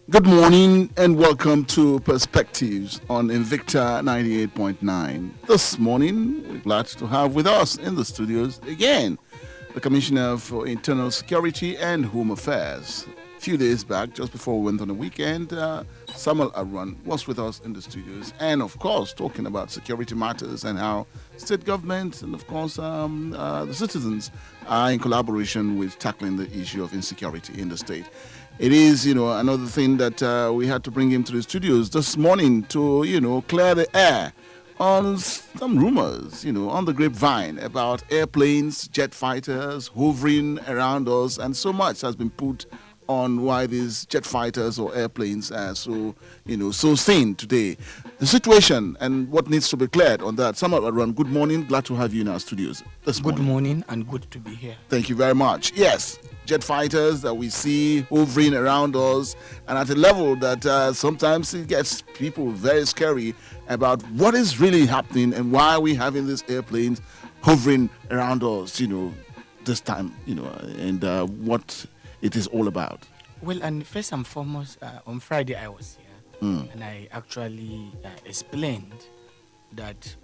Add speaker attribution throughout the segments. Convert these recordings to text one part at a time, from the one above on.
Speaker 1: Good morning and welcome to Perspectives on Invicta 98.9. This morning, we're glad to have with us in the studios again the Commissioner for Internal Security and Home Affairs. A few days back, just before we went on the weekend, Samuel Arwan was with us in the studios and, of course, talking about security matters and how state governments and, of course, the citizens are in collaboration with tackling the issue of insecurity in the state. It is, another thing that we had to bring him to the studios this morning to, clear the air on some rumors, on the grapevine about airplanes, jet fighters hovering around us, and so much has been put on why these jet fighters or airplanes are so sane today. The situation and what needs to be cleared on that. Samuel Arwan, good morning. Glad to have you in our studios this morning.
Speaker 2: Good morning and good to be here.
Speaker 1: Thank you very much. Yes, jet fighters that we see hovering around us and at a level that sometimes it gets people very scary about what is really happening and why are we having these airplanes hovering around us, this time, and what it is all about.
Speaker 2: Well, and first and foremost, on Friday I was here and I actually explained that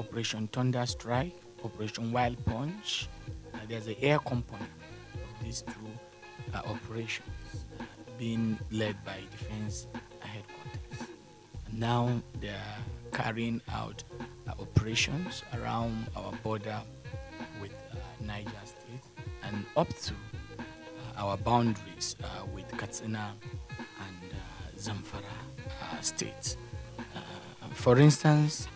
Speaker 2: Operation Thunder Strike, Operation Wild Punch, there's an air component of these two operations being led by Defense Headquarters. Now they are carrying out operations around our border with Niger State and up to our boundaries with Katsina and Zamfara states. For instance,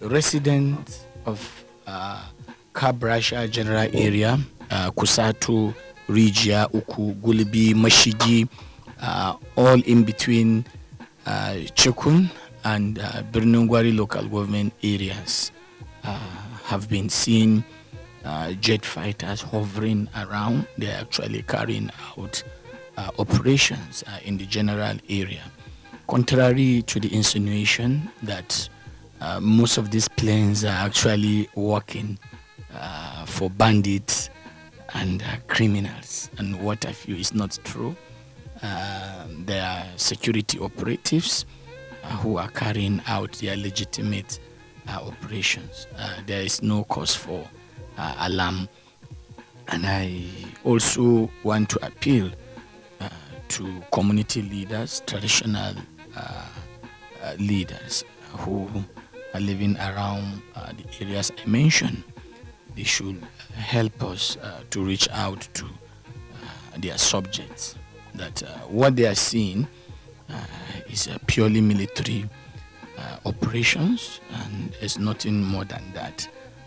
Speaker 2: residents of Kabrasha general area, Kusatu, Rigia, Uku, Gulibi, Mashigi, all in between Chukun and Birnungwari local government areas have been seen jet fighters hovering around. They're actually carrying out operations in the general area. Contrary to the insinuation that most of these planes are actually working for bandits and criminals and what have you, is not true. They are security operatives who are carrying out their legitimate operations. There is no cause for alarm, and I also want to appeal to community leaders, traditional leaders who are living around the areas I mentioned. They should help us to reach out to their subjects, that what they are seeing is purely military operations and there's nothing more than that.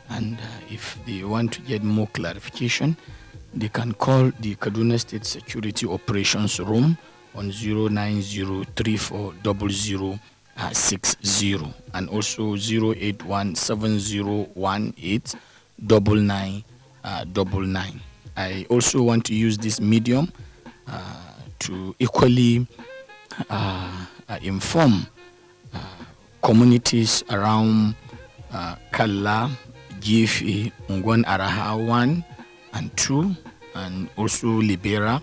Speaker 2: And if they want to get more clarification, they can call the Kaduna State Security Operations Room on 090340060 and also 08170189999. I also want to use this medium to equally inform communities around Kalla, Gifi, Ungwan Araha 1 and 2, and also Libera,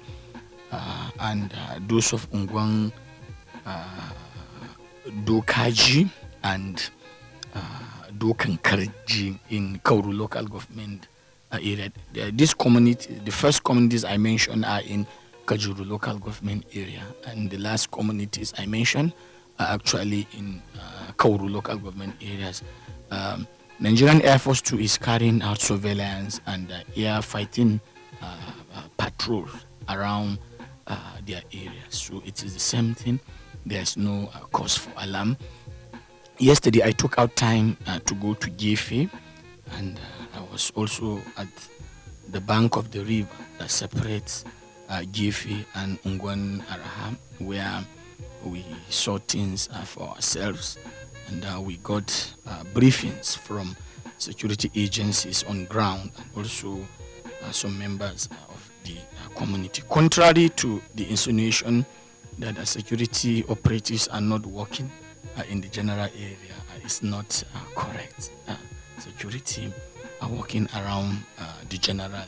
Speaker 2: and those of Ungwan Dokaji and Dokankarji in Kauru local government area. This community, the first communities I mentioned are in Kajuru local government area, and the last communities I mentioned are actually in Kauru local government areas. Nigerian Air Force 2 is carrying out surveillance and air fighting patrols around their areas. So it is the same thing. There's no cause for alarm. Yesterday, I took out time to go to Gifi, and I was also at the bank of the river that separates Gifi and Ungwan Araha, where we saw things for ourselves. And we got briefings from security agencies on ground and also some members of the community. Contrary to the insinuation that the security operatives are not working in the general area, is not correct. Security are working around the general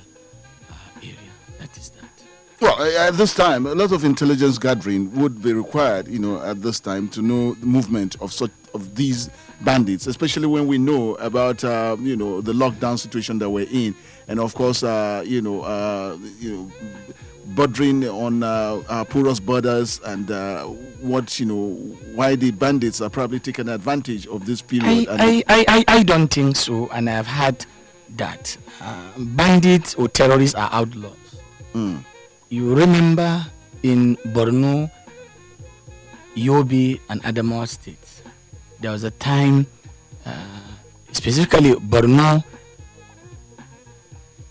Speaker 2: area. That is that.
Speaker 1: Well, at this time, a lot of intelligence gathering would be required, at this time to know the movement of these bandits, especially when we know about, the lockdown situation that we're in, and of course, bordering on porous borders, and why the bandits are probably taking advantage of this period.
Speaker 2: I don't think so, and I've heard that bandits or terrorists are outlaws.
Speaker 1: Mm.
Speaker 2: You remember in Borno, Yobe, and Adamawa states, there was a time, specifically Borno,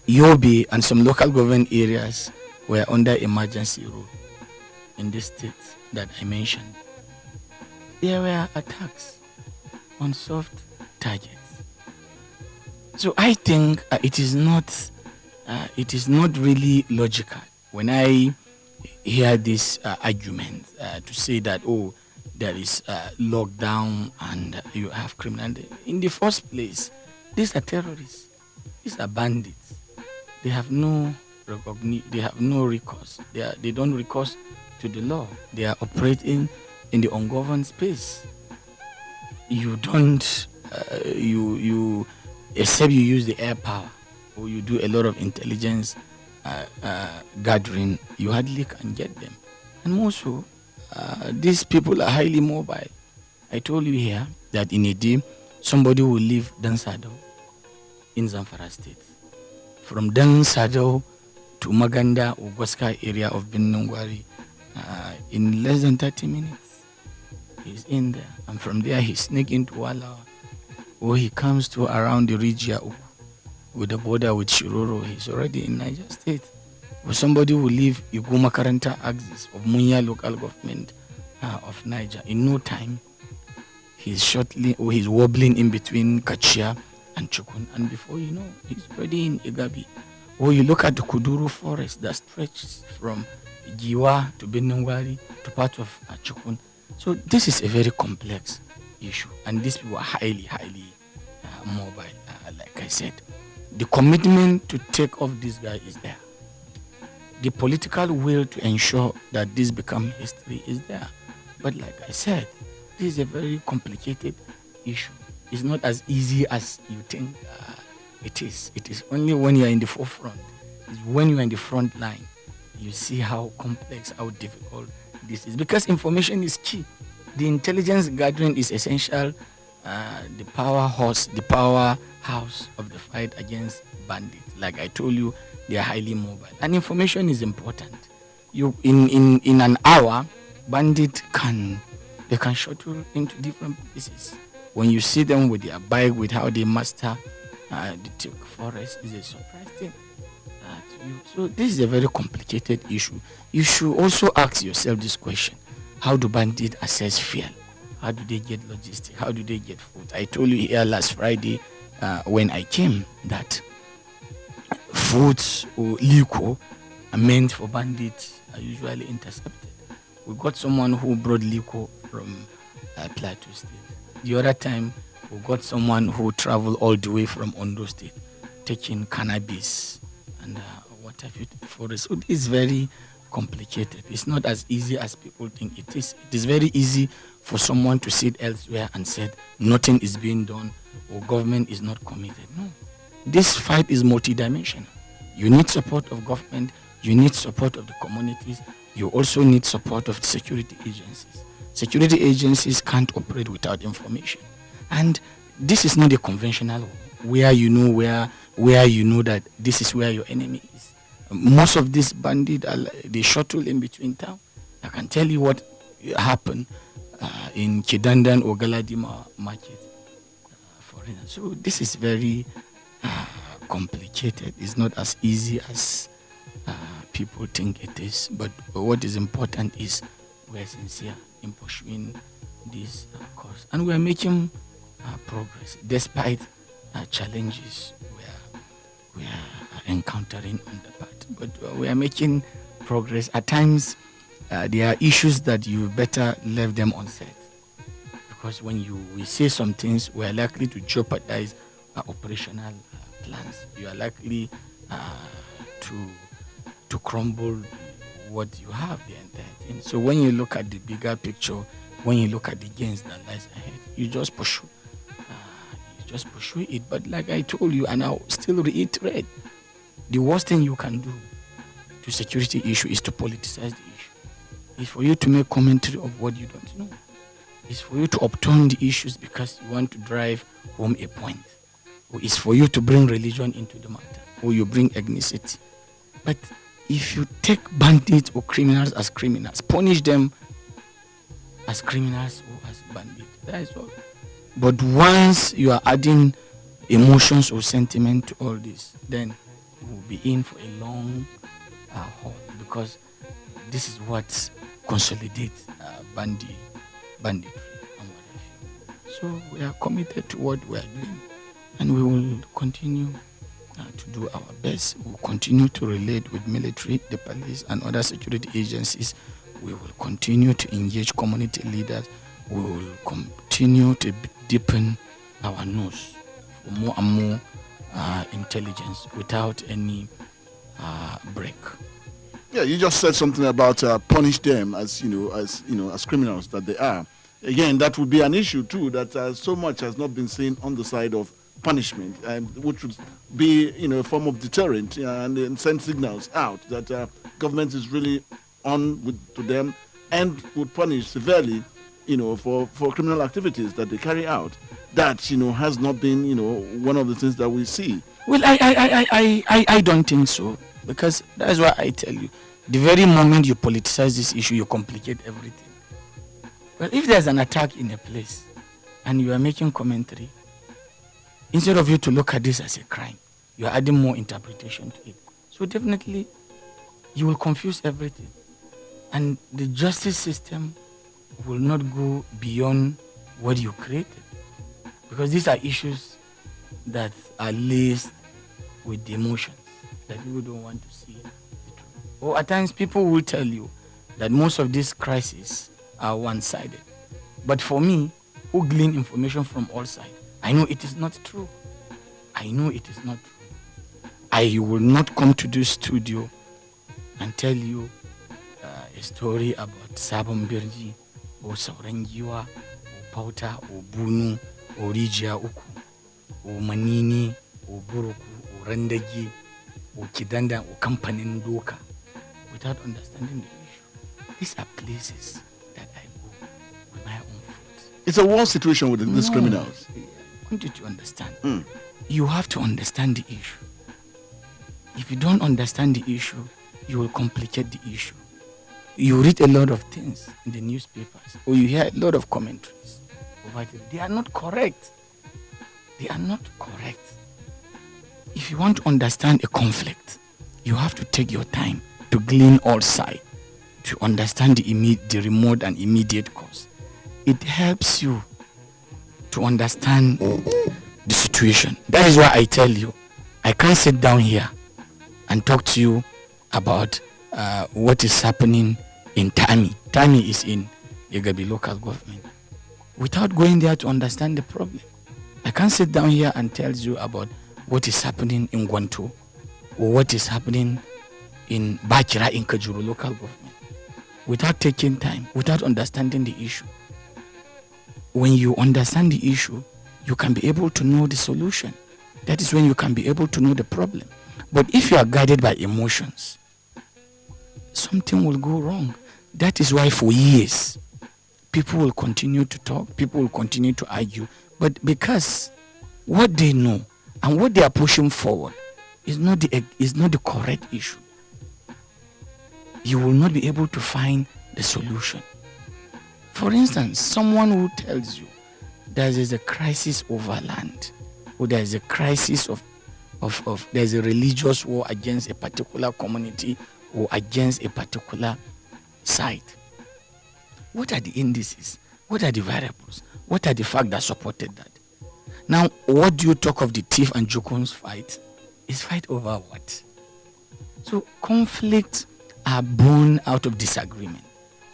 Speaker 2: Yobe, and some local government areas were under emergency rule in the states that I mentioned. There were attacks on soft targets. So I think it is not really logical when I hear this argument to say that, there is lockdown and you have criminality. In the first place, these are terrorists. These are bandits. They have no they have no recourse. They don't recourse to the law. They are operating in the ungoverned space. You don't you except you use the air power or you do a lot of intelligence gathering, you hardly can get them. And also, these people are highly mobile. I told you here that in a day, somebody will leave Dansado in Zamfara State. From Dansado to Maganda or Gwaska area of Benungwari, in less than 30 minutes, he's in there. And from there, he sneaks into Walawa, or he comes to around the Rijia with the border with Shiroro. He's already in Niger State. Or somebody will leave Iguma Karanta axis of Munya local government of Niger. In no time, he's wobbling in between Kachia and Chukun. And before you know, he's already in Igabi. Or you look at the Kuduru forest that stretches from Giwa to Benungwari to part of Chukun. So this is a very complex issue. And these people are highly mobile, like I said. The commitment to take off this guy is there. The political will to ensure that this becomes history is there. But like I said, this is a very complicated issue. It's not as easy as you think it is. It is only when you're in the forefront. It's when you're in the front line, you see how complex, how difficult this is. Because information is key. The intelligence gathering is essential. The powerhouse of the fight against bandits. Like I told you, they are highly mobile. And information is important. You in an hour, bandits can shuttle into different places. When you see them with their bike, with how they master the thick forest, is a surprise thing to you. So this is a very complicated issue. You should also ask yourself this question: how do bandits access fuel? How do they get logistics? How do they get food? I told you here last Friday when I came that foods or liquor are meant for bandits are usually intercepted. We got someone who brought liquor from Plateau State. The other time, we got someone who traveled all the way from Ondo State, taking cannabis and what have you for us. So this is very complicated. It's not as easy as people think it is. It is very easy for someone to sit elsewhere and say nothing is being done or government is not committed. No. This fight is multidimensional. You need support of government, you need support of the communities, you also need support of the security agencies. Security agencies can't operate without information. And this is not a conventional where you know that this is where your enemy is. Most of these bandits, they shuttle in between town. I can tell you what happened in Kidandan or Galadima market, for instance. So this is very complicated. It's not as easy as people think it is. But what is important is we're sincere in pursuing this cause. And we're making progress despite challenges we are encountering on the path. But we are making progress. At times, there are issues that you better leave them unsaid. Because when we say some things, we are likely to jeopardize our operational plans. You are likely to crumble what you have, the entire thing. So when you look at the bigger picture, when you look at the gains that lies ahead, you just pursue. Just pursue it. But like I told you, and I'll still reiterate, the worst thing you can do to security issue is to politicize the issue. It's for you to make commentary of what you don't know. It's for you to upturn the issues because you want to drive home a point. Or it's for you to bring religion into the matter. Or you bring ethnicity. But if you take bandits or criminals as criminals, punish them as criminals or as bandits, that is all. But once you are adding emotions or sentiment to all this, then you will be in for a long haul, because this is what consolidates banditry and what have you. So we are committed to what we are doing, and we will continue to do our best. We will continue to relate with military, the police, and other security agencies. We will continue to engage community leaders. We will continue to deepen our nose for more and more intelligence without any break.
Speaker 1: Yeah, you just said something about punish them as criminals that they are. Again, that would be an issue too. That so much has not been seen on the side of punishment, and which would be a form of deterrent and send signals out that government is really on to them and would punish severely, for criminal activities that they carry out. That has not been one of the things that we see.
Speaker 2: Well, I don't think so, because that's why I tell you, the very moment you politicize this issue, you complicate everything. But if there's an attack in a place and you are making commentary, instead of you to look at this as a crime, you are adding more interpretation to it. So definitely, you will confuse everything. And the justice system will not go beyond what you created. Because these are issues that are laced with the emotions that people don't want to see the truth. Or at times people will tell you that most of these crises are one-sided. But for me, who glean information from all sides, I know it is not true. I know it is not true. I will not come to this studio and tell you a story about Sabon Birji or Saurangiwa or Pauta or Bunu or Rijia Uku or Manini or Buruku or Randagi or Kidanda or Kampanin Doka without understanding the issue. These are places that I go with my own foot.
Speaker 1: It's a war situation with these criminals.
Speaker 2: I want you to understand. You have to understand the issue. If you don't understand the issue, you will complicate the issue. You read a lot of things in the newspapers, or you hear a lot of commentaries. They are not correct. They are not correct. If you want to understand a conflict, you have to take your time to glean all sides, to understand the remote and immediate cause. It helps you to understand the situation. That is why I tell you, I can't sit down here and talk to you about what is happening in Tami. Tami is in Igabi local government, without going there to understand the problem. I can't sit down here and tell you about what is happening in Gwanto or what is happening in Bachira in Kajuru local government without taking time, without understanding the issue. When you understand the issue, you can be able to know the solution. That is when you can be able to know the problem. But if you are guided by emotions, something will go wrong. That is why for years, people will continue to talk, people will continue to argue, but because what they know and what they are pushing forward is not the correct issue, you will not be able to find the solution. For instance, someone who tells you there is a crisis over land, or there is a crisis of there's a religious war against a particular community or against a particular site. What are the indices? What are the variables? What are the facts that supported that? Now, what do you talk of the thief and Jokun's fight? Is fight over what? So conflicts are born out of disagreement.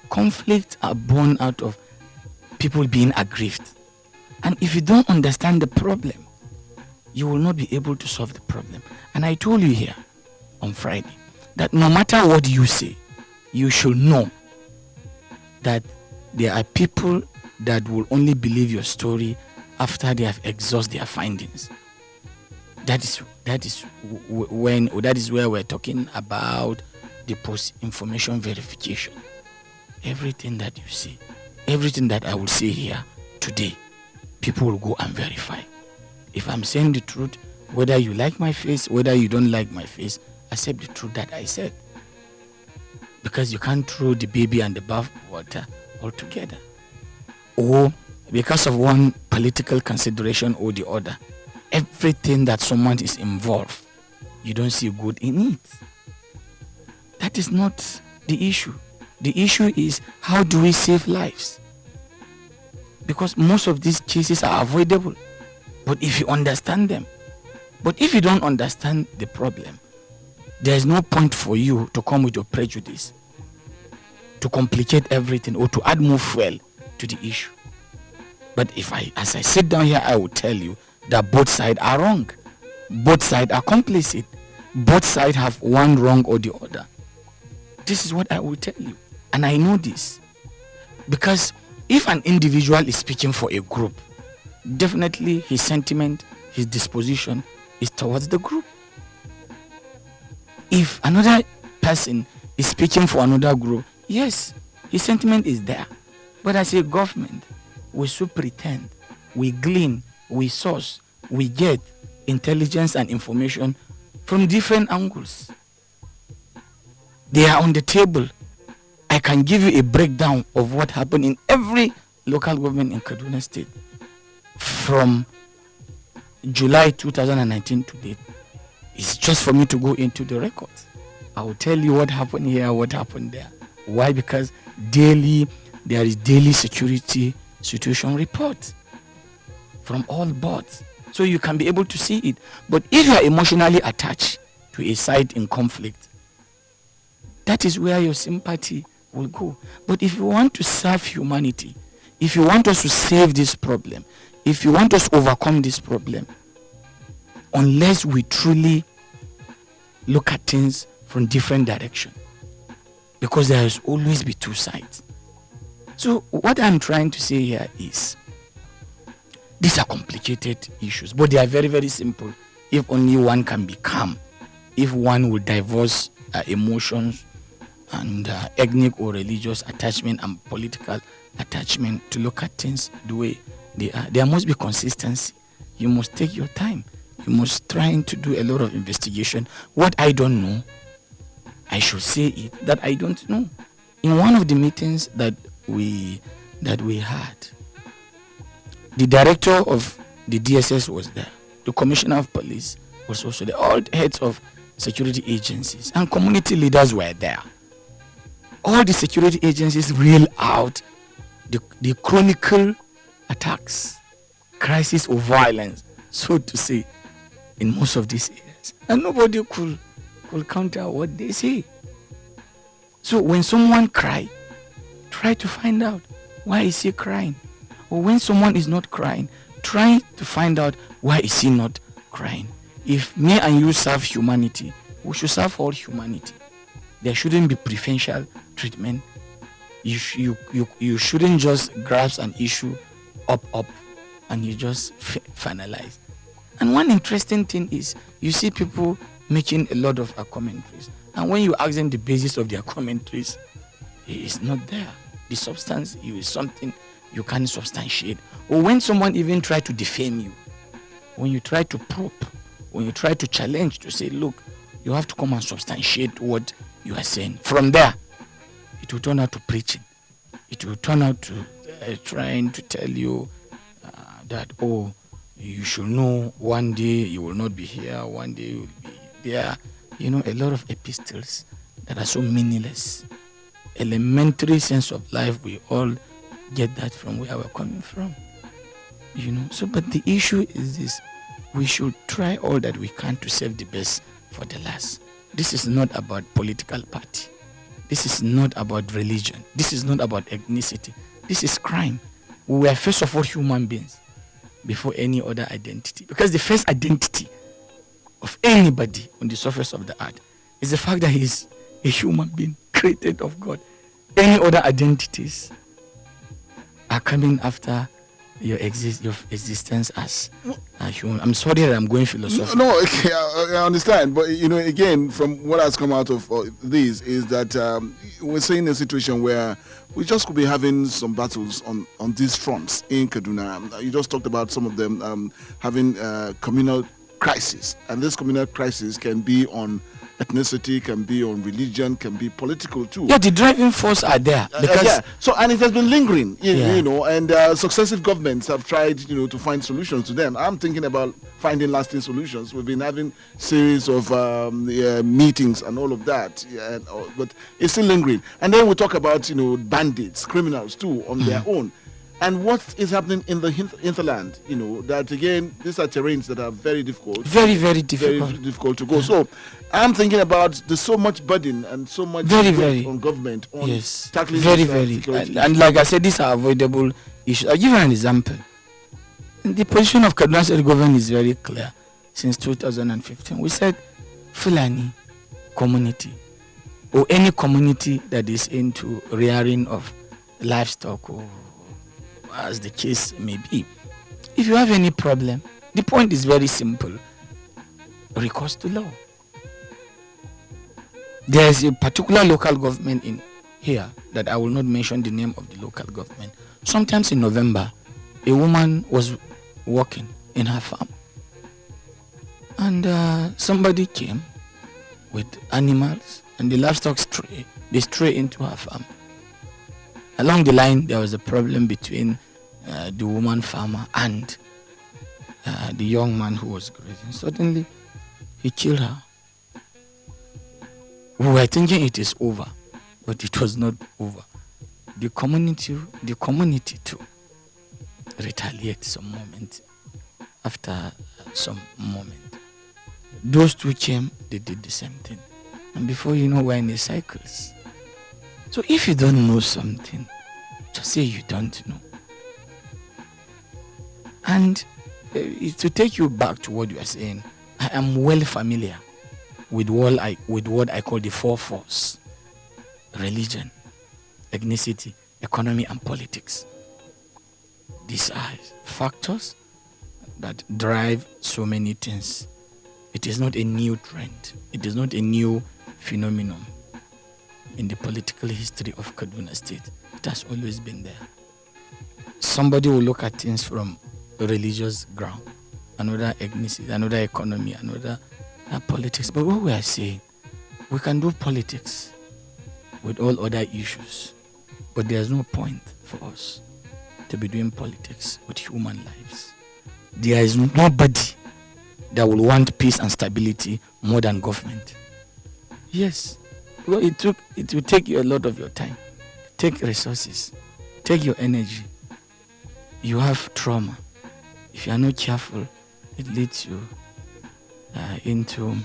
Speaker 2: Conflicts are born out of people being aggrieved. And if you don't understand the problem, you will not be able to solve the problem. And I told you here on Friday that no matter what you say, you should know that there are people that will only believe your story after they have exhausted their findings. That is where we're talking about the post-information verification. Everything that you see, everything that I will say here today, people will go and verify. If I'm saying the truth, whether you like my face, whether you don't like my face, accept the truth that I said. Because you can't throw the baby and the bath water altogether. Or because of one political consideration or the other, everything that someone is involved, you don't see good in it. That is not the issue. The issue is, how do we save lives? Because most of these cases are avoidable. But if you understand them, but if you don't understand the problem, there is no point for you to come with your prejudice, to complicate everything or to add more fuel to the issue. But as I sit down here, I will tell you that both sides are wrong. Both sides are complicit. Both sides have one wrong or the other. This is what I will tell you. And I know this. Because if an individual is speaking for a group, definitely his sentiment, his disposition is towards the group. If another person is speaking for another group, yes, his sentiment is there. But as a government, we should pretend, we glean, we source, we get intelligence and information from different angles. They are on the table. I can give you a breakdown of what happened in every local government in Kaduna State from July 2019 to date. It's just for me to go into the records. I will tell you what happened here, what happened there. Why? Because there is daily security situation report from all boards. So you can be able to see it. But if you are emotionally attached to a side in conflict, that is where your sympathy will go. But if you want to serve humanity, if you want us to save this problem, if you want us to overcome this problem, unless we truly look at things from different directions, because there will always be two sides. So what I'm trying to say here is, these are complicated issues, but they are very, very simple. If only one can be calm, if one will divorce emotions and ethnic or religious attachment and political attachment to look at things the way they are. There must be consistency. You must take your time. You must try to do a lot of investigation. What I don't know, I should say it, that I don't know. In one of the meetings that we had, the director of the DSS was there. The commissioner of police was also there. All the heads of security agencies and community leaders were there. All the security agencies reel out the chronicle attacks, crisis of violence, so to say, in most of these areas. And nobody could counter what they say. So when someone cries, try to find out why is he crying. Or when someone is not crying, try to find out why is he not crying. If me and you serve humanity, we should serve all humanity. There shouldn't be preferential treatment. You shouldn't just grasp an issue up and you just finalize. And one interesting thing is, you see people making a lot of commentaries, and when you ask them the basis of their commentaries, it is not there. The substance is something you can't substantiate. Or when someone even try to defame you, when you try to probe, when you try to challenge, to say, look, you have to come and substantiate what you are saying. From there, it will turn out to preaching. It will turn out to trying to tell you that, oh, you should know one day you will not be here, one day you will be there. You know, a lot of epistles that are so meaningless. Elementary sense of life, we all get that from where we're coming from. You know, so but the issue is this: we should try all that we can to save the best for the last. This is not about political party. This is not about religion. This is not about ethnicity. This is crime. We are first of all human beings before any other identity. Because the first identity of anybody on the surface of the earth is the fact that he is a human being. created of God. Any other identities are coming after your existence as a human. I'm sorry that I'm going philosophical.
Speaker 1: No, okay, I understand, but again, from what has come out of this is that we're seeing a situation where we just could be having some battles on these fronts in Kaduna. You just talked about some of them having communal crisis, and this communal crisis can be on ethnicity, can be on religion, can be political too.
Speaker 2: Yeah, the driving force are there because
Speaker 1: So, and it has been lingering, and successive governments have tried, to find solutions to them. I'm thinking about finding lasting solutions. We've been having series of meetings and all of that, but it's still lingering. And then we talk about, bandits, criminals too, on their own. And what is happening in the hinterland, that again, these are terrains that are very difficult.
Speaker 2: Very, very difficult.
Speaker 1: Very difficult to go. So I'm thinking about there's so much burden and so much
Speaker 2: very
Speaker 1: on government on tackling
Speaker 2: very. And like I said, these are avoidable issues. I'll give you an example. The position of Kaduna State government is very clear since 2015. We said Fulani community or any community that is into rearing of livestock or as the case may be. If you have any problem, the point is very simple. Recourse to law. There is a particular local government in here that I will not mention the name of the local government. Sometimes in November, a woman was working in her farm. And somebody came with animals and the livestock stray into her farm. Along the line, there was a problem between the woman farmer and the young man who was grazing. Suddenly, he killed her. We were thinking it is over, but it was not over. The community too retaliate some moment. After some moment, those two came, they did the same thing. And before you know, we're in the cycles. So if you don't know something, just say you don't know. And to take you back to what you are saying, I am well familiar with what I call the four forces: religion, ethnicity, economy, and politics. These are factors that drive so many things. It is not a new trend. It is not a new phenomenon in the political history of Kaduna State. It has always been there. Somebody will look at things from a religious ground, another ethnicity, another economy, another politics. But what we are saying, we can do politics with all other issues, but there's no point for us to be doing politics with human lives. There is nobody that will want peace and stability more than government. Yes, well, it will take you a lot of your time, take resources, take your energy. You have trauma. If you are not careful, it leads you into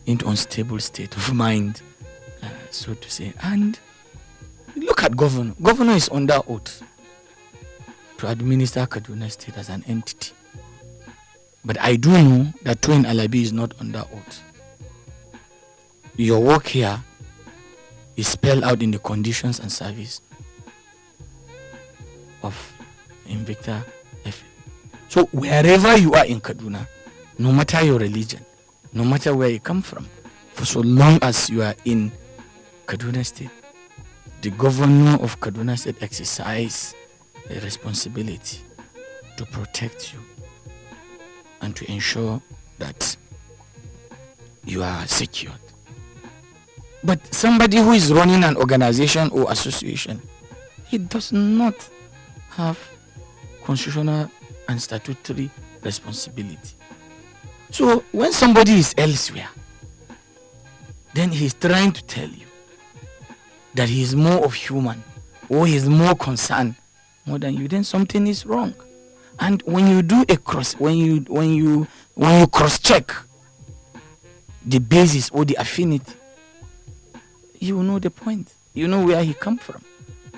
Speaker 2: unstable state of mind, so to say. And look at governor. Governor is under oath to administer Kaduna State as an entity. But I do know that Twin Alabi is not under oath. Your work here is spelled out in the conditions and service of Invicta FM. So wherever you are in Kaduna, no matter your religion, no matter where you come from, for so long as you are in Kaduna State, the governor of Kaduna State exercises a responsibility to protect you and to ensure that you are secured. But somebody who is running an organization or association, he does not have constitutional and statutory responsibility. So when somebody is elsewhere, then he's trying to tell you that he is more of human or he is more concerned more than you, then something is wrong. And when you do when you cross-check the basis or the affinity, you will know the point. You know where he come from.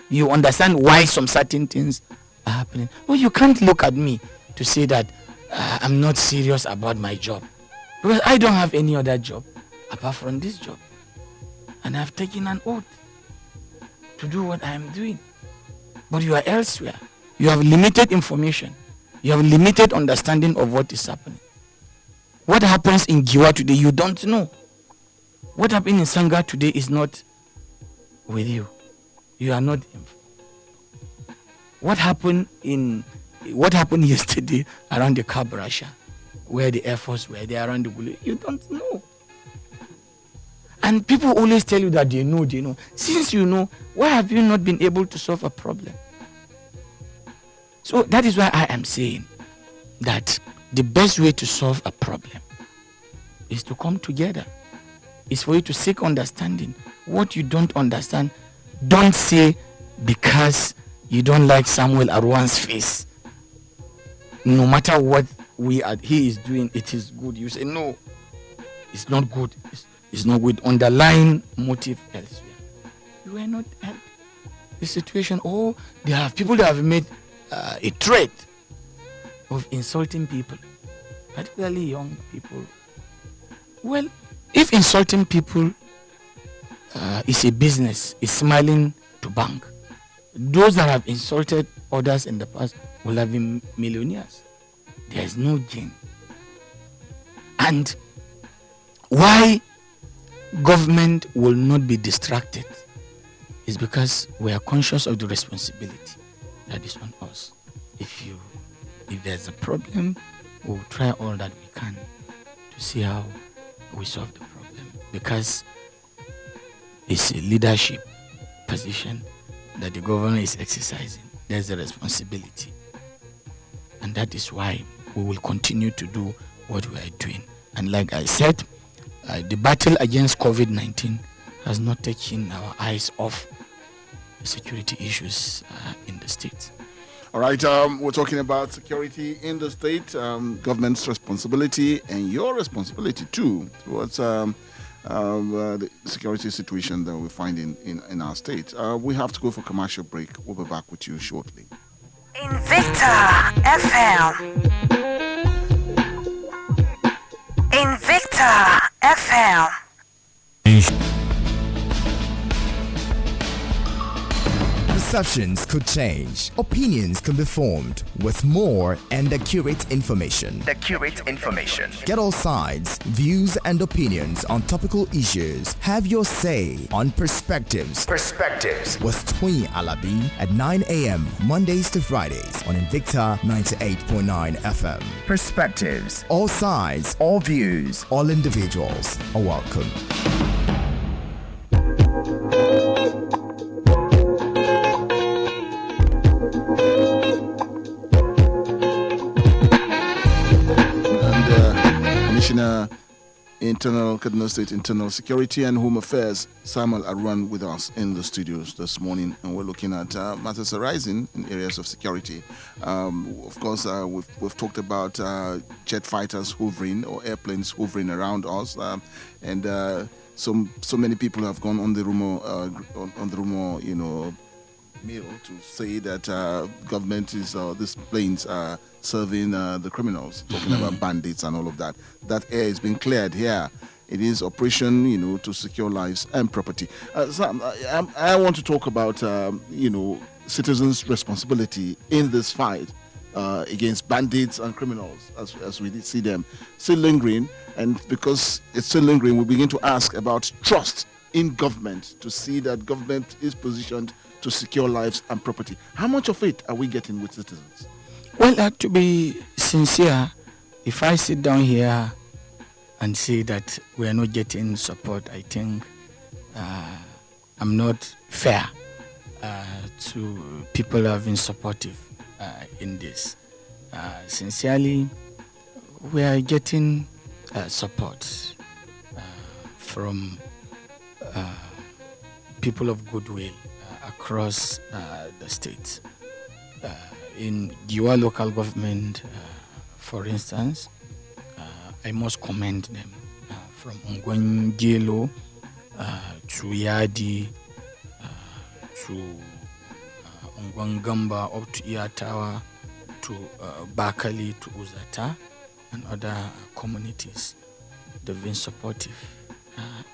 Speaker 2: You understand why some certain things are happening. Well, you can't look at me to say that I'm not serious about my job, because I don't have any other job apart from this job. and I've taken an oath to do what I am doing. But you are elsewhere. You have limited information. You have limited understanding of what is happening. What happens in Giwa today, you don't know. What happened in Sanga today is not with you. You are not. What happened yesterday around the Kabrasha, where the Air Force were there around the Gulu, you don't know. And people always tell you that they know. Since you know, why have you not been able to solve a problem? So that is why I am saying that the best way to solve a problem is to come together. It's for you to seek understanding. What you don't understand, don't say because you don't like Samuel Arwan's face. No matter what he is doing, it is good. You say, no, it's not good. It's not good. Underlying motive elsewhere. You are not helped. The situation, there are people that have made a trade of insulting people, particularly young people. Well, if insulting people is a business, is smiling to bank, those that have insulted others in the past will have been millionaires. There is no gain. And why government will not be distracted is because we are conscious of the responsibility that is on us. If there's a problem, we'll try all that we can to see how we solve the problem, because it's a leadership position that the government is exercising. There's a responsibility, and that is why we will continue to do what we are doing. And like I said, the battle against COVID-19 has not taken our eyes off the security issues in the state.
Speaker 1: All right, we're talking about security in the state, government's responsibility, and your responsibility too towards the security situation that we find in our state. We have to go for commercial break. We'll be back with you shortly.
Speaker 3: Invicta FM. Invicta FM.
Speaker 4: Perceptions could change. Opinions can be formed with more and accurate information. Get all sides, views, and opinions on topical issues. Have your say on Perspectives. With Twin Alabi at 9 a.m. Mondays to Fridays on Invicta 98.9 FM. Perspectives. All sides, all views, all individuals are welcome.
Speaker 1: Commissioner, Kaduna State Internal Security and Home Affairs, Samuel Arwan, with us in the studios this morning, and we're looking at matters arising in areas of security. Of course, we've talked about jet fighters hovering or airplanes hovering around us, and so many people have gone on the rumor, mill to say that government is these planes are serving the criminals, talking about bandits and all of that. That air is being cleared here. It is operation, to secure lives and property. Sam, I want to talk about, citizens' responsibility in this fight against bandits and criminals, as we see them still lingering. And because it's still lingering, we begin to ask about trust in government, to see that government is positioned to secure lives and property. How much of it are we getting with citizens?
Speaker 2: Well, to be sincere, if I sit down here and say that we are not getting support, I think I'm not fair to people who have been supportive in this. Sincerely, we are getting support from people of goodwill across the state. In Giwa local government, for instance, I must commend them from Ongwengelo to Yadi to Ongwangamba up to Iatawa to Bakali to Uzata and other communities. They've been supportive.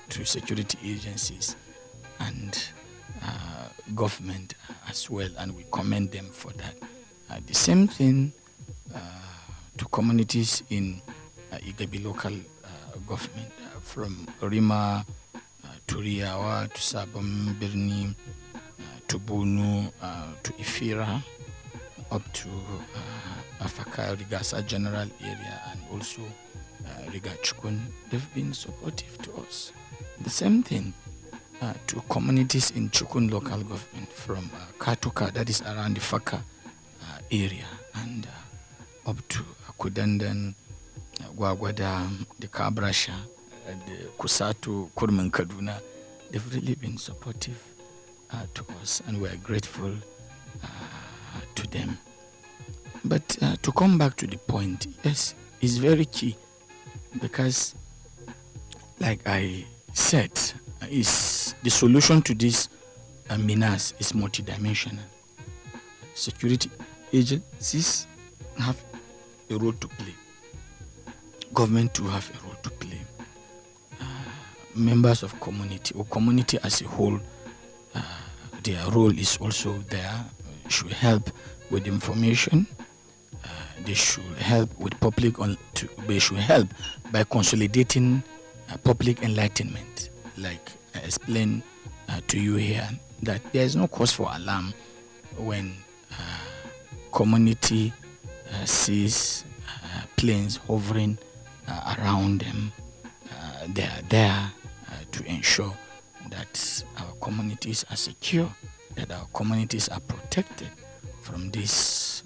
Speaker 2: to security agencies and government as well, and we commend them for that. The same thing to communities in Igabi local government, from Rima to Riawa to Sabam Birni to Bunu to Ifira up to Afaka Rigasa general area, and also Riga Chukun. They've been supportive to us. The same thing to communities in Chukun local government, from Katuka, that is around the Faka area, and up to Kudandan, Gwagwada, the Kabrasha, the Kusatu, Kurman Kaduna. They've really been supportive to us, and we are grateful to them. But to come back to the point, yes, it's very key, because like I said, is the solution to this menace is multidimensional. Security agencies have a role to play. Government too have a role to play. Members of community, or community as a whole, their role is also there. Should help with information. They should help with they should help by consolidating public enlightenment. Like I explained to you here, that there is no cause for alarm when community sees planes hovering around them. They are there to ensure that our communities are secure, that our communities are protected from this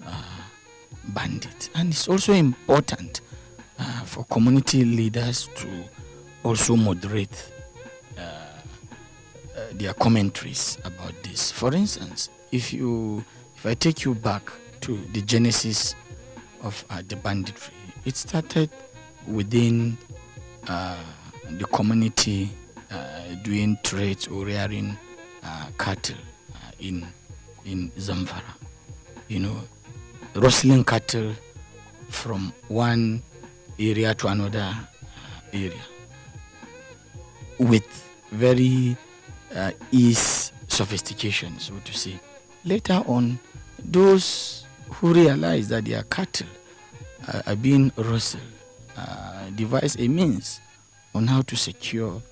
Speaker 2: bandit. And it's also important for community leaders to also moderate their commentaries about this. For instance, if I take you back to the genesis of the banditry, it started within the community doing trade or rearing cattle in Zamfara. Rustling cattle from one area to another area with very ease sophistication, so to say. Later on, those who realize that their cattle are being rustled devise a means on how to secure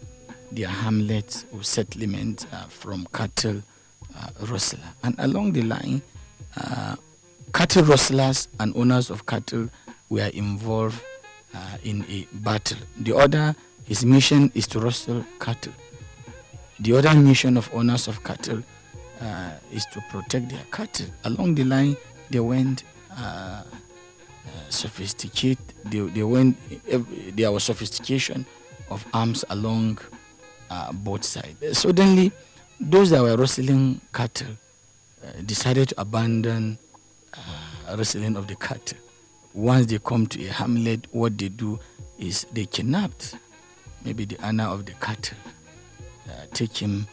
Speaker 2: their hamlets or settlement from cattle rustler. And along the line, cattle rustlers and owners of cattle were involved in a battle. The other, his mission is to rustle cattle. The other mission of owners of cattle is to protect their cattle. Along the line, they went sophisticated. There was sophistication of arms along both sides. Suddenly, those that were rustling cattle decided to abandon rustling of the cattle. Once they come to a hamlet, what they do is they kidnapped maybe the owner of the cattle, take him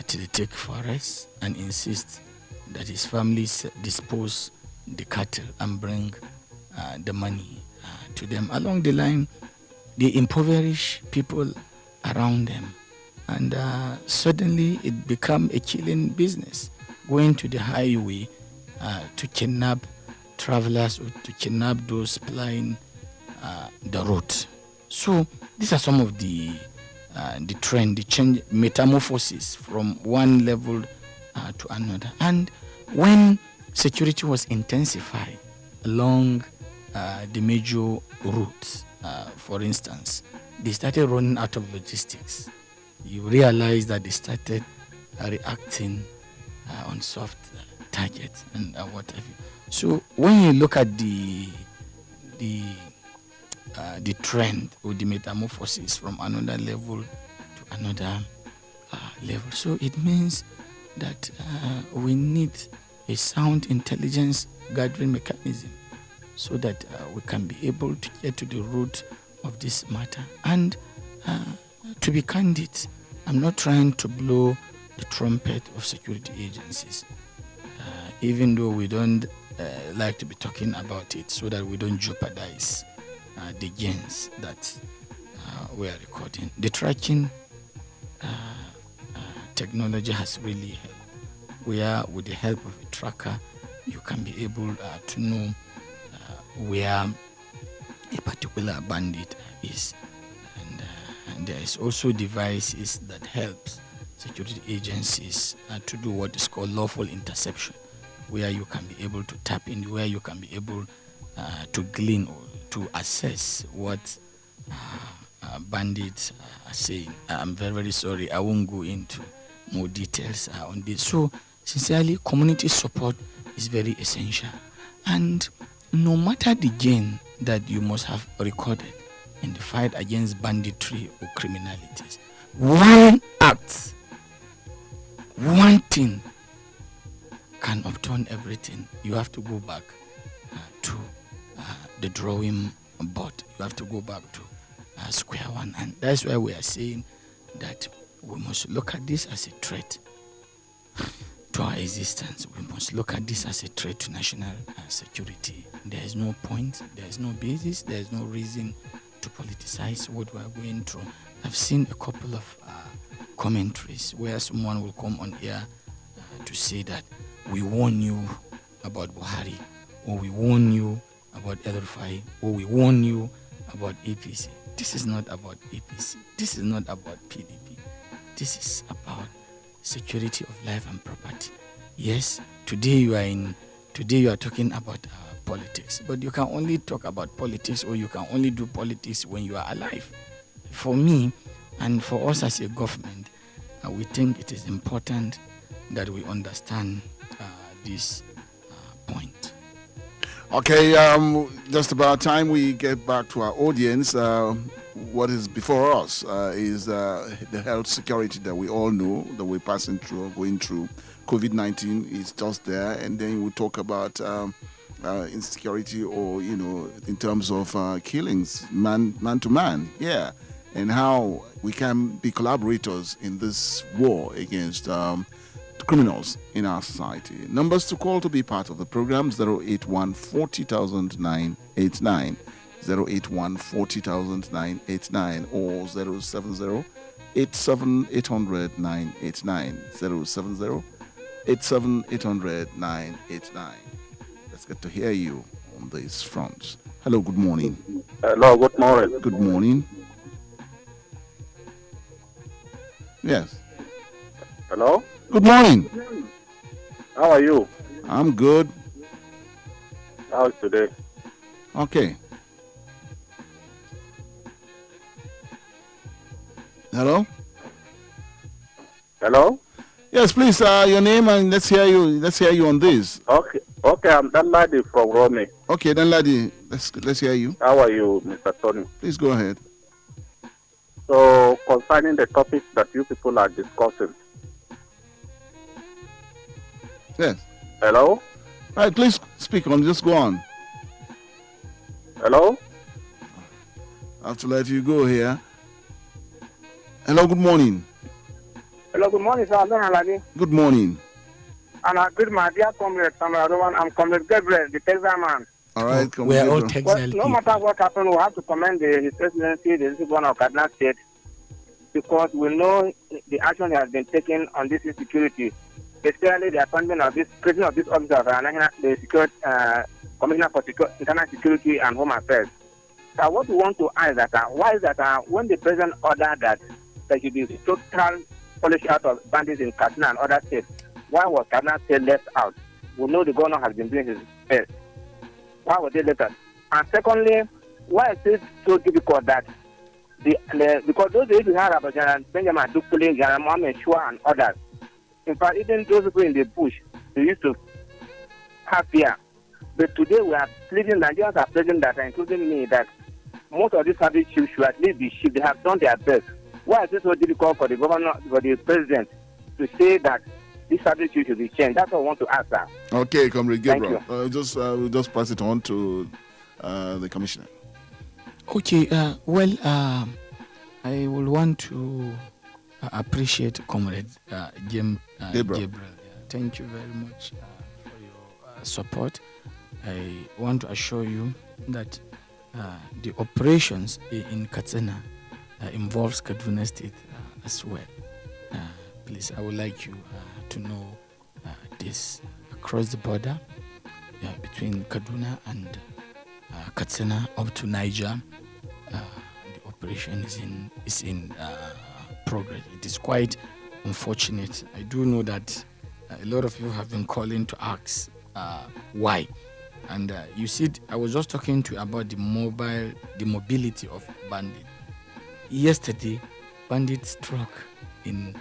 Speaker 2: to the thick forest and insist that his family dispose the cattle and bring the money to them. Along the line, they impoverish people around them, and suddenly it became a killing business, going to the highway to kidnap travelers or to kidnap those plying the road. So these are some of the trend, the change, metamorphosis from one level to another. And when security was intensified along the major routes, for instance, they started running out of logistics. You realize that they started reacting on soft targets and what have you. So when you look at the trend or the metamorphosis from another level to another level, so it means that we need a sound intelligence gathering mechanism so that we can be able to get to the root of this matter. And to be candid, I'm not trying to blow the trumpet of security agencies, even though we don't like to be talking about it, so that we don't jeopardize the gains that we are recording. The tracking technology has really helped. Where with the help of a tracker, you can be able to know where a particular bandit is. And there is also devices that helps security agencies to do what is called lawful interception, where you can be able to tap in, where you can be able to glean or to assess what bandits are saying. I'm very, very sorry. I won't go into more details on this. So, sincerely, community support is very essential. And no matter the gain that you must have recorded in the fight against banditry or criminalities, one act, one thing can upturn everything. You have to go back to the drawing board. You have to go back to square one. And that's why we are saying that we must look at this as a threat to our existence. We must look at this as a threat to national security. There is no point, there is no basis, there is no reason to politicize what we are going through. I've seen a couple of commentaries where someone will come on air to say that we warn you about Buhari, or we warn you about El-Rufai, or we warn you about APC. This is not about APC. This is not about PDP. This is about security of life and property. Yes, today you are talking about politics, but you can only talk about politics, or you can only do politics when you are alive. For me, and for us as a government, we think it is important that we understand this point.
Speaker 1: Okay, just about time we get back to our audience. What is before us is the health security that we all know that we're passing through or going through. COVID-19 is just there, and then we'll talk about insecurity, or in terms of killings, man to man, and how we can be collaborators in this war against criminals in our society. Numbers to call to be part of the program: 081 40 989, 081 40 989, or 070 87 800 989, 070 87 800 989. Let's get to hear you on these fronts. Hello, good morning.
Speaker 5: Hello, good morning.
Speaker 1: Good morning. Yes.
Speaker 5: Hello?
Speaker 1: Good morning.
Speaker 5: How are you?
Speaker 1: I'm good.
Speaker 5: How's today?
Speaker 1: Okay. Hello?
Speaker 5: Hello?
Speaker 1: Yes, please, your name, and let's hear you on this.
Speaker 5: Okay, I'm Danladi from Rome.
Speaker 1: Okay, then, laddie, let's hear you.
Speaker 5: How are you, Mr. Tony?
Speaker 1: Please go ahead.
Speaker 5: So, concerning the topic that you people are discussing.
Speaker 1: Yes.
Speaker 5: Hello?
Speaker 1: Right, please speak on. Just go on.
Speaker 5: Hello?
Speaker 1: I have to let you go here. Hello, good morning.
Speaker 6: Hello, good morning, sir. I'm
Speaker 1: Good morning.
Speaker 6: And I greet my dear comrade, I'm Comrade Gabriel, the Texas man.
Speaker 1: All right, come
Speaker 2: we are all
Speaker 1: on.
Speaker 2: Texas
Speaker 6: Well, no
Speaker 2: people.
Speaker 6: matter what happened, we have to commend His Excellency, the Governor of Kaduna State, because we know the action that has been taken on this insecurity, especially the appointment of this president of this office of the Security Commissioner for Internal Security and Home Affairs. So what we want to ask is that why is that when the president ordered that there should be total policy out of bandits in Kaduna and other states, why was Kaduna State left out? We know the governor has been doing his best. Why were they left out? And secondly, why is it so difficult that because those days we had about General Benjamin Dukule, General Mohammed Shua and others, in fact, even those people in the bush, they used to have fear. But today we are pleading, Nigerians are pleading that, including me, that most of these service chiefs should at least be chiefs. They have done their best. Why is it so difficult for the governor, for the president, to say that this service chief should be changed? That's what I want to ask, sir.
Speaker 1: Okay, Comrade Gabriel.
Speaker 6: Thank
Speaker 1: We'll just pass it on to the commissioner.
Speaker 2: Okay, I will want to appreciate Comrade Gabriel. Thank you very much for your support. I want to assure you that the operations in Katsina involves Kaduna State as well. Please, I would like you to know this. Across the border between Kaduna and Katsina up to Niger, the operation is in progress. It is quite unfortunate. I do know that a lot of you have been calling to ask why. And you see, I was just talking to you about the mobility of bandits. Yesterday, bandits struck in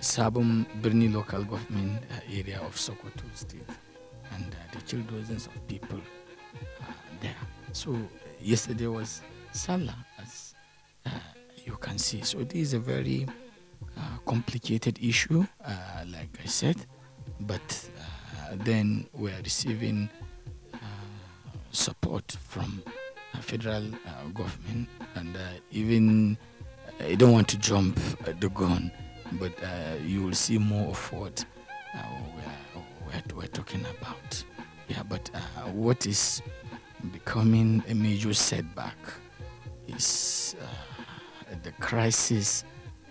Speaker 2: Sabon Birni local government area of Sokoto State, and they killed dozens of people there. So yesterday was Salah, as you can see. So this is a very complicated issue, like I said, but then we are receiving support from federal government, and even I don't want to jump the gun, but you will see more of what we're talking about. Yeah, but what is becoming a major setback is the crisis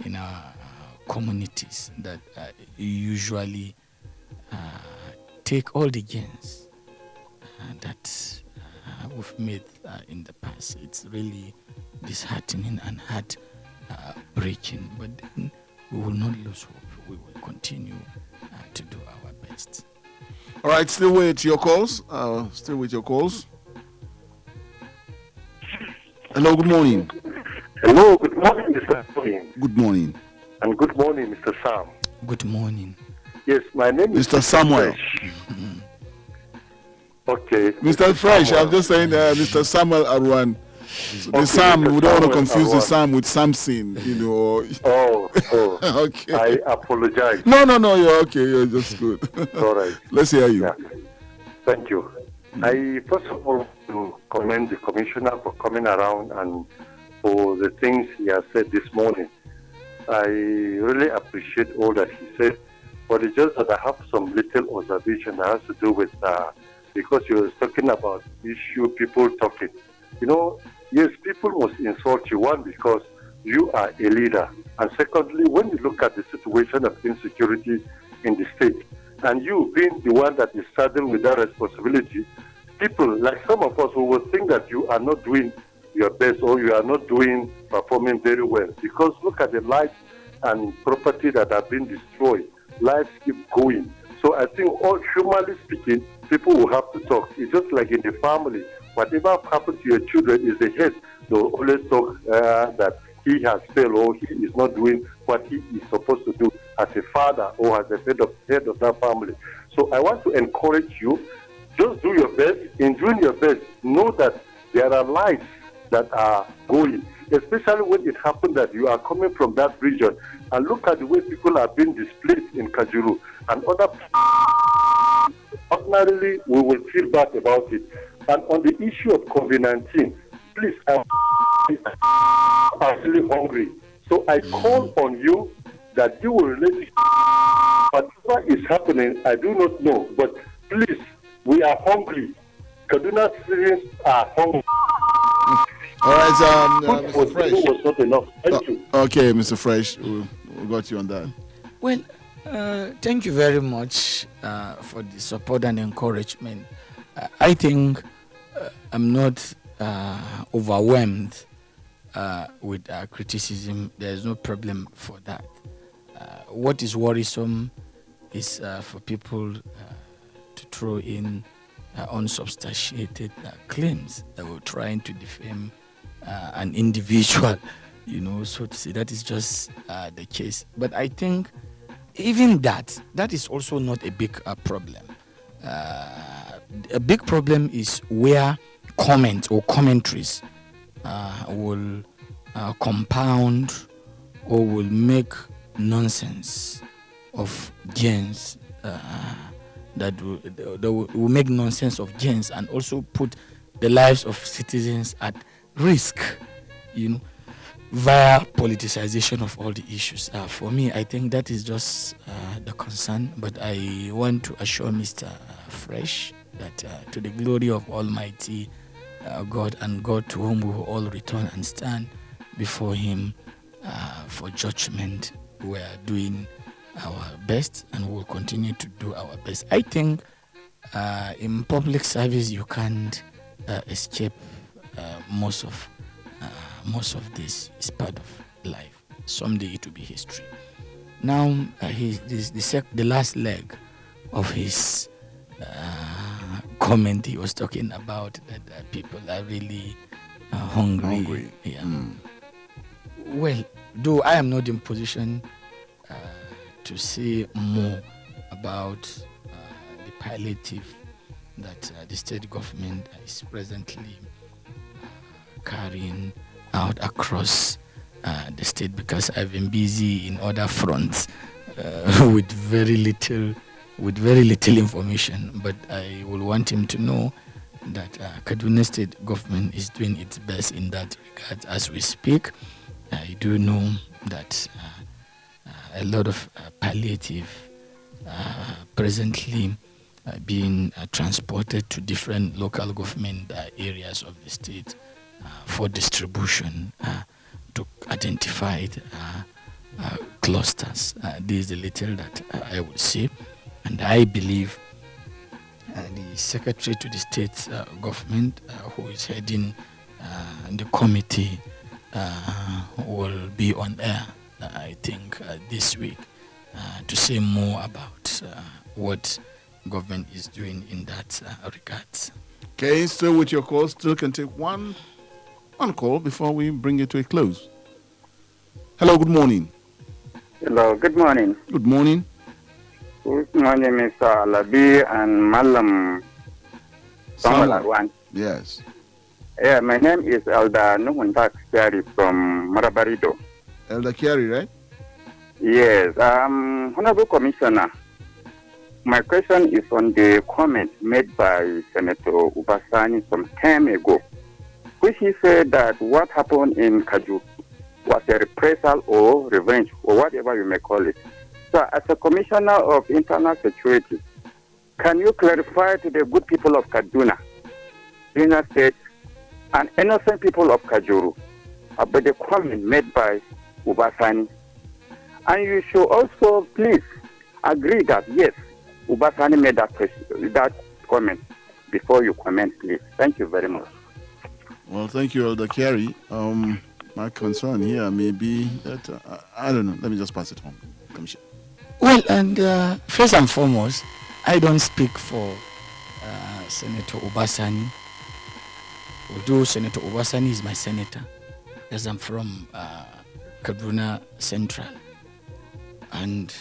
Speaker 2: in our communities that usually take all the gains that we've made in the past. It's really disheartening and heart-breaking, but then we will not lose hope. We will continue to do our best.
Speaker 1: All right, still with your calls. Hello, good morning.
Speaker 7: Hello, good morning, Mr. Tony.
Speaker 1: Good morning.
Speaker 7: And good morning, Mr. Sam.
Speaker 2: Good morning.
Speaker 7: Yes, my name is
Speaker 1: Mr. Samuel.
Speaker 7: Okay.
Speaker 1: Mr. Fresh, I'm just saying Mr. Samuel Arwan. The Sam, we don't want to confuse the Sam with Samson, you know.
Speaker 7: Oh.
Speaker 1: Okay.
Speaker 7: I apologize.
Speaker 1: No, you're okay. You're just good.
Speaker 7: All right.
Speaker 1: Let's hear you.
Speaker 7: Yeah. Thank you. I first of all want to commend the commissioner for coming around and for the things he has said this morning. I really appreciate all that he said, but it's just that I have some little observation that has to do with because you were talking about issue, people talking. You know, yes, people must insult you, one, because you are a leader, and secondly, when you look at the situation of insecurity in the state, and you being the one that is saddled with that responsibility, people, like some of us, who will think that you are not doing your best or you are not performing very well, because look at the lives and property that have been destroyed. Lives keep going. So I think, all humanly speaking, people will have to talk. It's just like in the family. Whatever happens to your children is the head. They will always talk that he has failed or he is not doing what he is supposed to do as a father or as a head of that family. So I want to encourage you, just do your best. In doing your best, know that there are lives that are going, especially when it happened that you are coming from that region. And look at the way people are being displaced in Kajuru and other. Ordinarily, we will feel bad about it. And on the issue of COVID-19, please, I'm really hungry. So I call on you that you will relate whatever is happening. I do not know, but please, we are hungry. Kaduna citizens are hungry.
Speaker 1: All right, Mr. Fresh.
Speaker 7: Was not enough. Thank you.
Speaker 1: Okay, Mr. Fresh, we got you on that.
Speaker 2: Well, thank you very much for the support and encouragement. I think I'm not overwhelmed with criticism. There's no problem for that. What is worrisome is for people to throw in unsubstantiated claims that we're trying to defame an individual, so to say. That is just the case. But I think even that is also not a big problem. A big problem is where comments or commentaries will compound or will make nonsense of gains, that will make nonsense of gains and also put the lives of citizens at risk, via politicization of all the issues. For me, I think that is just the concern. But I want to assure Mr. Fresh that to the glory of Almighty God and God to whom we will all return and stand, before him for judgment. We are doing our best and we will continue to do our best. I think in public service you can't escape most of this. Is part of life. Someday it will be history. Now the last leg of his comment, he was talking about that people are really hungry. Yeah. Well, though I am not in position to say more about the palliative that the state government is presently carrying out across the state, because I've been busy in other fronts with very little information. But I will want him to know that Kaduna State government is doing its best in that regard as we speak. I do know that a lot of palliative presently being transported to different local government areas of the state for distribution to identified clusters. This is the little that I would say, and I believe the secretary to the state government who is heading the committee will be on air, I think, this week to say more about what government is doing in that regard.
Speaker 1: Okay, still with your call, still can take one call before we bring it to a close. Hello, good morning.
Speaker 8: Hello, good morning.
Speaker 1: Good morning.
Speaker 8: Good morning, Mr. Alabi and Malam Samuel Arwan.
Speaker 1: Yes.
Speaker 8: Yeah, my name is Elder Nuhuntak Kiari from Marabarido.
Speaker 1: Elder Kiari, right?
Speaker 8: Yes. Honorable Commissioner, my question is on the comment made by Senator Ubasani some time ago, which he said that what happened in Kaju was a reprisal or revenge or whatever you may call it. So as a Commissioner of Internal Security, can you clarify to the good people of Kaduna, United States, and innocent people of Kajuru about the comment made by Ubasani? And you should also please agree that yes, Ubasani made that comment before you comment, please. Thank you very much.
Speaker 1: Well, thank you, Elder Kiari. My concern here may be that, I don't know, let me just pass it on. Commissioner.
Speaker 2: Well, and first and foremost, I don't speak for Senator Ubasani, although Senator Ubasani is my senator, as I'm from Kaduna Central. And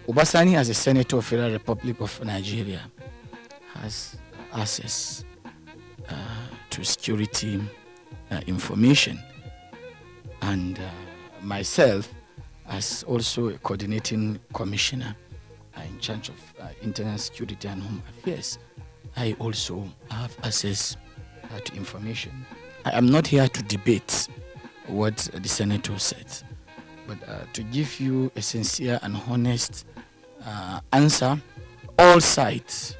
Speaker 2: Ubasani, as a senator of the Federal Republic of Nigeria, has access to security information. And myself, as also a coordinating commissioner in charge of internal security and home affairs, I also have access to information. I am not here to debate what the senator said, but to give you a sincere and honest answer. All sides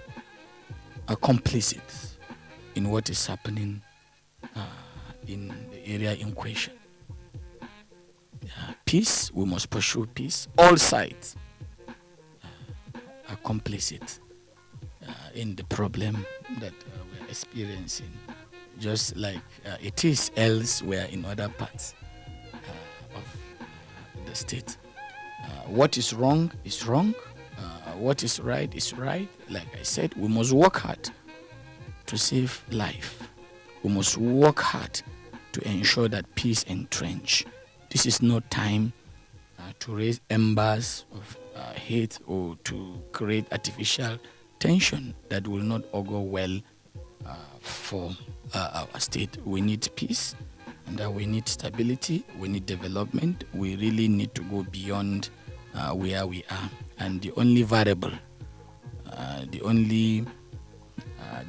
Speaker 2: are complicit in what is happening in the area in question. Peace, we must pursue peace. All sides are complicit in the problem that we're experiencing, just like it is elsewhere in other parts of the state. What is wrong is wrong. What is right is right. Like I said, we must work hard to save life. We must work hard to ensure that peace entrench. This is no time to raise embers of hate or to create artificial tension that will not augur well for our state. We need peace, and we need stability. We need development. We really need to go beyond where we are. And the only variable, the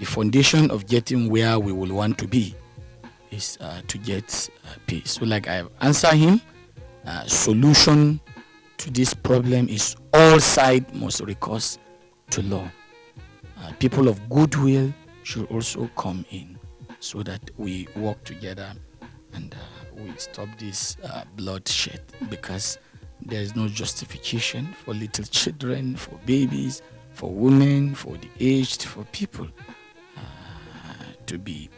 Speaker 2: foundation of getting where we will want to be is to get peace. So like I have answered him, solution to this problem is all sides must recourse to law. People of goodwill should also come in so that we work together and we stop this bloodshed, because there is no justification for little children, for babies, for women, for the aged, for people to be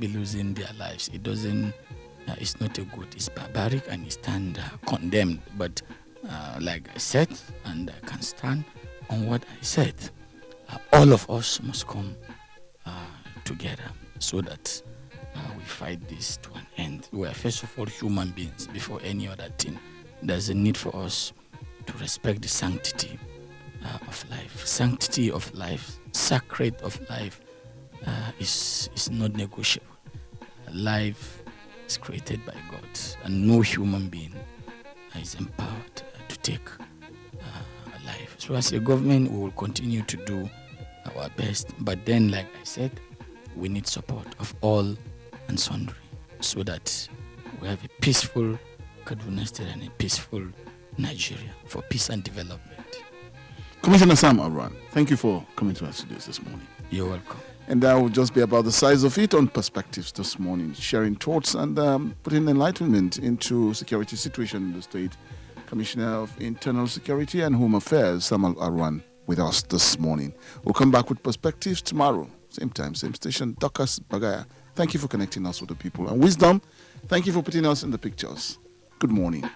Speaker 2: losing their lives. It doesn't. It's not a good. It's barbaric, and it stand condemned. But like I said, and I can stand on what I said, all of us must come together so that we fight this to an end. We are first of all human beings before any other thing. There's a need for us to respect the sanctity of life. Sanctity of life, sacred of life is not negotiable. Life is created by God, and no human being is empowered to take life. So as a government, we will continue to do our best, but then, like I said, we need support of all and sundry so that we have a peaceful Kaduna State and a peaceful Nigeria for peace and development.
Speaker 1: Commissioner Sam Arwan, thank you for coming to our studios this morning.
Speaker 2: You're welcome.
Speaker 1: And that will just be about the size of it on Perspectives this morning, sharing thoughts and putting enlightenment into security situation in the state. Commissioner of Internal Security and Home Affairs, Samuel Arwan, with us this morning. We'll come back with Perspectives tomorrow, same time, same station. Dorcas Bagaya, thank you for connecting us with the people. And Wisdom, thank you for putting us in the pictures. Good morning.